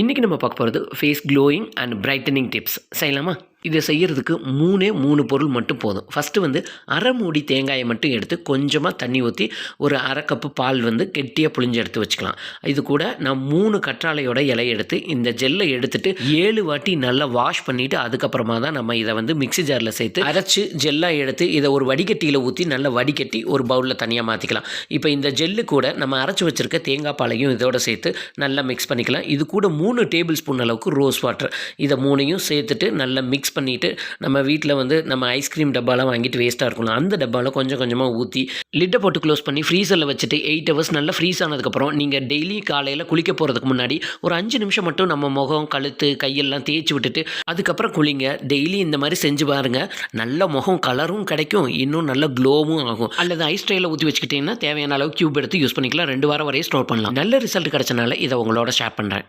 இன்றைக்கி நம்ம பார்க்க போகிறது face glowing and brightening tips செய்யலாமா? இதை செய்கிறதுக்கு 3 பொருள் மட்டும் போதும். ஃபஸ்ட்டு வந்து அரை மூடி தேங்காயை மட்டும் எடுத்து கொஞ்சமாக தண்ணி ஊற்றி ஒரு அரை கப்பு பால் வந்து கெட்டியாக புழிஞ்சு எடுத்து வச்சுக்கலாம். இது கூட நான் 3 கற்றாழையோட இலையை எடுத்து இந்த ஜெல்லை எடுத்துகிட்டு 7 வாட்டி நல்லா வாஷ் பண்ணிவிட்டு அதுக்கப்புறமா தான் நம்ம இதை வந்து மிக்ஸி ஜாரில் சேர்த்து அரைச்சி ஜெல்லாக எடுத்து இதை ஒரு வடிகட்டியில் ஊற்றி நல்லா வடிகட்டி ஒரு பவுலில் தனியாக மாற்றிக்கலாம். இப்போ இந்த ஜெல்லு கூட நம்ம அரைச்சி வச்சுருக்க தேங்காய் பாலையும் இதோட சேர்த்து நல்லா மிக்ஸ் பண்ணிக்கலாம். இது கூட 3 டேபிள் ஸ்பூன் அளவுக்கு ரோஸ் வாட்டர் இதை 3யும் சேர்த்துட்டு நல்லா மிக்ஸ் பண்ணிவிட்டு நம்ம வீட்டில் வந்து நம்ம ஐஸ்கிரீம் டப்பாலாம் வாங்கிட்டு வேஸ்ட்டாக இருக்கலாம், அந்த டப்பாவில் கொஞ்சம் கொஞ்சமாக ஊற்றி லிட்டை போட்டு க்ளோஸ் பண்ணி ஃப்ரீசரில் வச்சுட்டு 8 ஹவர்ஸ் நல்லா ஃப்ரீஸ் ஆனதுக்கப்புறம் நீங்கள் டெய்லி காலையில் குளிக்க போகிறதுக்கு முன்னாடி ஒரு 5 நிமிஷம் மட்டும் நம்ம முகம் கழுத்து கையெல்லாம் தேய்ச்சி விட்டுட்டு அதுக்கப்புறம் குளிங்க. டெய்லி இந்த மாதிரி செஞ்சு பாருங்கள். நல்ல முகம் கலரும் கிடைக்கும், இன்னும் நல்ல க்ளோவும் ஆகும். அல்லது ஐஸ் ட்ரேயில் ஊற்றி வச்சுக்கிட்டிங்கன்னா தேவையான அளவு க்யூப் எடுத்து யூஸ் பண்ணிக்கலாம். 2 வாரம் வரையும் ஸ்டோர் பண்ணலாம். நல்ல ரிசல்ட் கிடைச்சனால இதை உங்களோட ஷேர் பண்ணுறேன்.